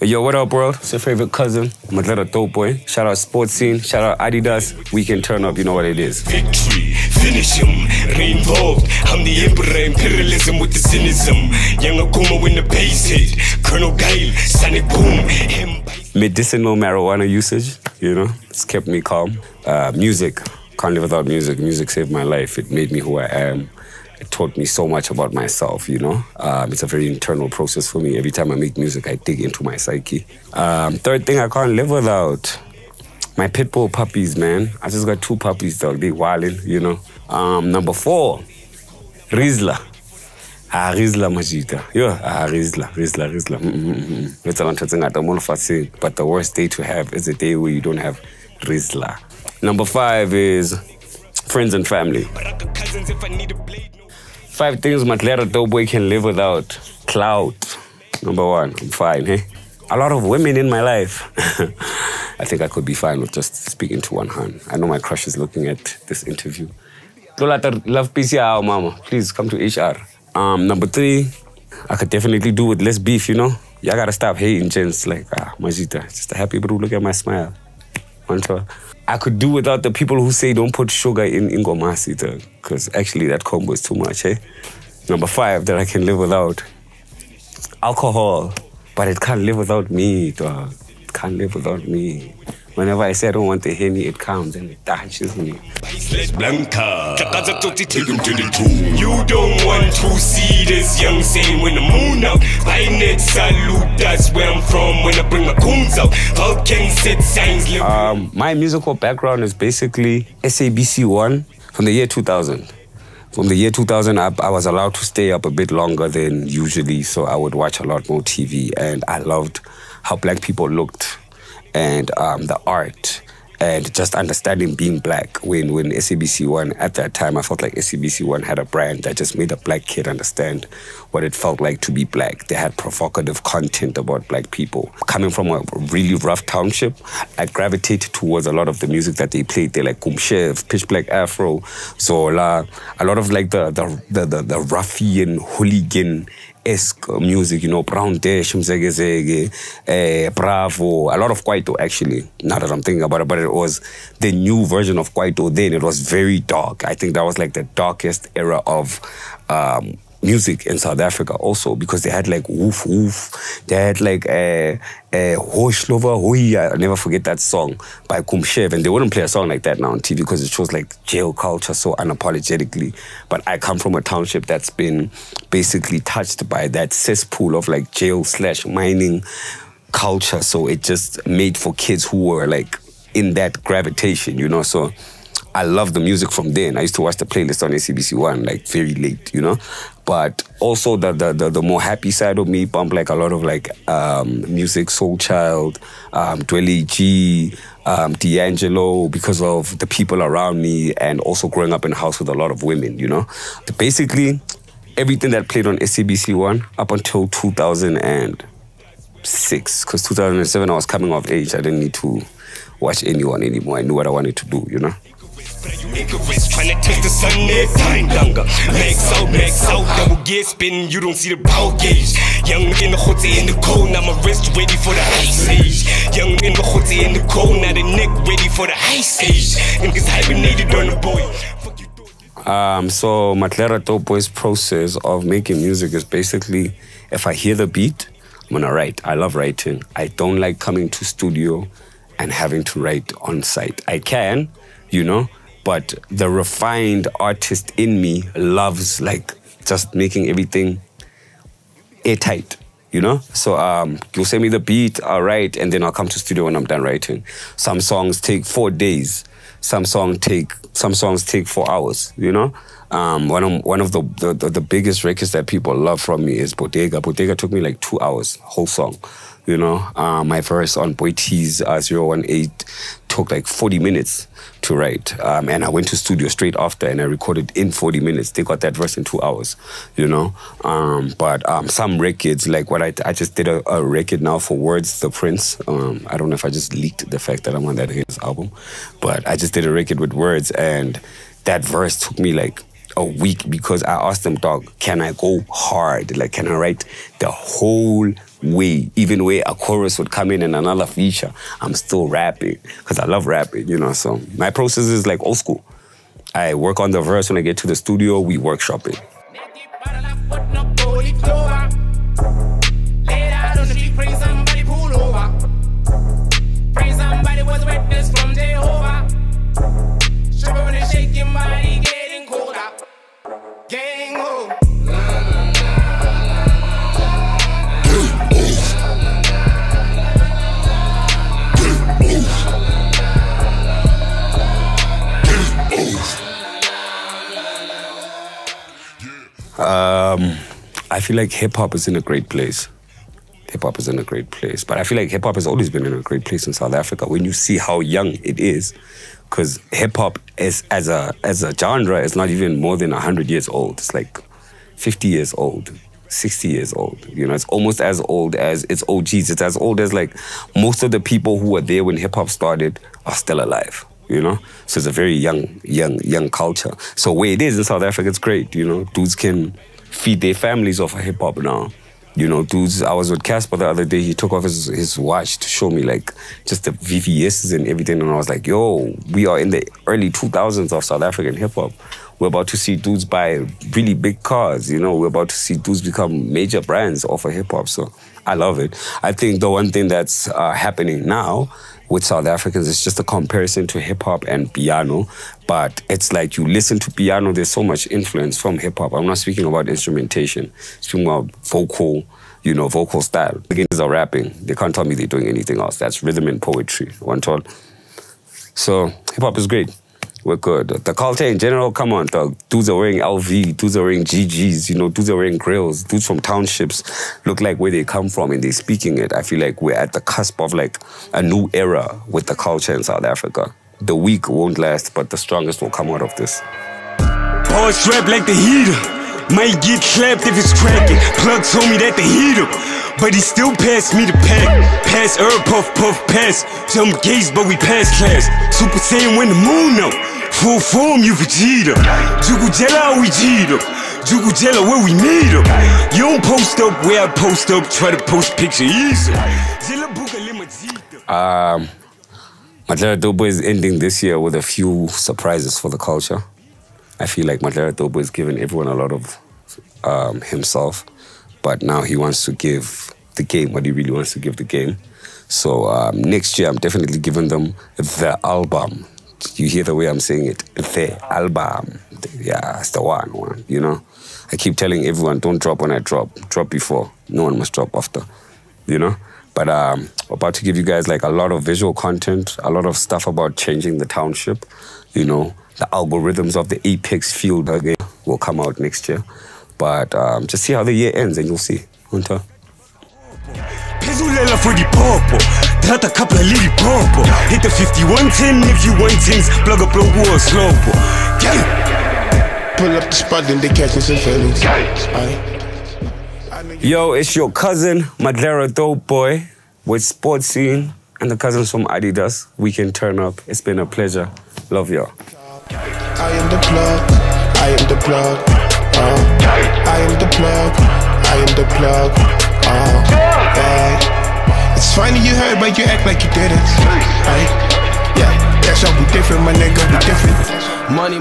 Yo, what up, world? It's your favorite cousin, Maglera Doe Boy. Shout out Sports Scene, shout out Adidas. Weekend Turn Up, you know what it is. Victory, finish him, re-involved. I'm the emperor, imperialism with the cynicism. Young Akuma when the bass hit. Colonel Gail, sonic boom. Medicinal marijuana usage, you know, it's kept me calm. Music, can't live without music. Music saved my life. It made me who I am. It taught me so much about myself, you know. It's a very internal process for me. Every time I make music, I dig into my psyche. Third thing I can't live without, my pit bull puppies, man. I just got 2 puppies, dog. They wildin', you know. Number 4, Rizla. Rizla Majita. Rizla. But the worst day to have is a day where you don't have Rizla. Number 5 is friends and family. 5 things Maglera Doe Boy can live without. Clout. Number 1, I'm fine, hey? A lot of women in my life. I think I could be fine with just speaking to one hand. I know my crush is looking at this interview. Love PCR, mama. Please come to HR. Number 3, I could definitely do with less beef, you know? Y'all gotta stop hating gents like, Majita. Just the happy people who look at my smile. I could do without the people who say don't put sugar in ingomasi, because actually that combo is too much, eh? Number 5 that I can live without, alcohol. But it can't live without me, dog. It can't live without me. Whenever I say I don't want the Henny, it comes and it touches me. Blanca. Take him to the tomb. You don't want to see this young saying when the moon out. I net salute, that's where I'm from when I bring my coons out. Vulcan set signs. My musical background is basically SABC1 from the year 2000. From the year 2000 up, I was allowed to stay up a bit longer than usually, so I would watch a lot more TV, and I loved how black people looked. And the art, and just understanding being black. When SABC1, at that time, I felt like SABC1 had a brand that just made a black kid understand what it felt like to be black. They had provocative content about black people. Coming from a really rough township, I gravitated towards a lot of the music that they played. They like Kumshev, Pitch Black Afro, Zola, a lot of like the ruffian, hooligan esque music, you know, Brown Dash, Mzege, Bravo, a lot of Kwaito actually, now that I'm thinking about it, but it was the new version of Kwaito then. It was very dark. I think that was like the darkest era of music in South Africa also, because they had like Woof Woof, they had like Hoshlover Hui, I'll never forget that song by Kumshev, and they wouldn't play a song like that now on TV because it shows like jail culture so unapologetically. But I come from a township that's been basically touched by that cesspool of like jail/mining culture, so it just made for kids who were like in that gravitation, you know. So I love the music from then. I used to watch the playlist on SABC1 like very late, you know. But also the more happy side of me bump like a lot of like music, Soul Child, Dwele G, D'Angelo, because of the people around me, and also growing up in a house with a lot of women, you know. Basically, everything that played on SABC1 up until 2006, because 2007 I was coming of age. I didn't need to watch anyone anymore. I knew what I wanted to do, you know. Trying to touch the sun there, time longer. Max out, double gear spin, you don't see the power gauge. Young in the hot in the cold, now my wrist ready for the ice age. Young in the hot in the cold, now the neck ready for the ice age. Niggas hibernated on the boy. So Maglera Doe Boy's process of making music is basically, if I hear the beat, I'm gonna write. I love writing. I don't like coming to studio and having to write on site. I can, you know, but the refined artist in me loves like just making everything airtight, you know? So you'll send me the beat, I'll write, and then I'll come to studio when I'm done writing. Some songs take 4 days. Some songs take 4 hours, you know? One of the biggest records that people love from me is Bodega. Bodega took me like 2 hours, whole song, you know? My verse on Boy T's 018 took like 40 minutes to write. And I went to studio straight after and I recorded in 40 minutes. They got that verse in 2 hours, you know? But some records, like what I just did a record now for Words, The Prince. I don't know if I just leaked the fact that I'm on that his album, but I just did a record with Words, and that verse took me like a week because I asked them, dog, can I go hard? Like, can I write the whole way? Even where a chorus would come in and another feature, I'm still rapping because I love rapping, you know? So my process is like old school. I work on the verse. When I get to the studio, we workshop it. I feel like hip-hop is in a great place. Hip-hop is in a great place. But I feel like hip-hop has always been in a great place in South Africa when you see how young it is. Because hip-hop is, as a genre, is not even more than 100 years old. It's like 50 years old, 60 years old. You know, it's almost as old as its OGs. It's as old as like most of the people who were there when hip-hop started are still alive. You know, so it's a very young culture. So where it is in South Africa, it's great. You know, dudes can feed their families off of hip hop now. You know, dudes. I was with Casper the other day. He took off his watch to show me like just the VVS's and everything, and I was like, yo, we are in the early 2000s of South African hip hop. We're about to see dudes buy really big cars. You know, we're about to see dudes become major brands off of hip hop. So I love it. I think the one thing that's happening now with South Africans, it's just a comparison to hip-hop and piano. But it's like you listen to piano, there's so much influence from hip-hop. I'm not speaking about instrumentation. I'm speaking about vocal, you know, vocal style. Beginners are rapping. They can't tell me they're doing anything else. That's rhythm and poetry, one told. So hip-hop is great. We're good. The culture in general, come on, dog. Dudes are wearing LV, dudes are wearing GGs, you know, dudes are wearing grills. Dudes from townships look like where they come from and they're speaking it. I feel like we're at the cusp of like a new era with the culture in South Africa. The weak won't last, but the strongest will come out of this. Power strap like the heater. Might get clapped if it's cracking. Plug told me that the heater, but he still passed me the pack. Pass herb, puff, puff, pass. Jump gates, but we pass class. Super Saiyan when the moon out. Full form, you Vegeta. Jugujela, we G'd up. Jugujela, where we meet up. You don't post up where I post up. Try to post picture easy. Maglera Doe Boy is ending this year with a few surprises for the culture. I feel like Maglera Doe Boy has given everyone a lot of himself, but now he wants to give the game what he really wants to give the game. So next year, I'm definitely giving them the album. You hear the way I'm saying it? The album. Yeah, it's the one, you know? I keep telling everyone, don't drop when I drop. Drop before. No one must drop after, you know? But I'm about to give you guys like a lot of visual content, a lot of stuff about changing the township, you know? The algorithms of the Apex field again will come out next year. But just see how the year ends and you'll see. Hunter. Hit the 5110 if you want things. Plug up, plug war, slow. Pull up the spot and they catching some feelings. Yo, it's your cousin, Maglera Doe Boy, with Sports Scene and the cousins from Adidas. We can turn up. It's been a pleasure. Love y'all. I am the plug. I am the plug. I am the plug. I am the plug. Yeah. It's funny you heard, but you act like you didn't. Yeah, that's how we different, my nigga. We different. Money.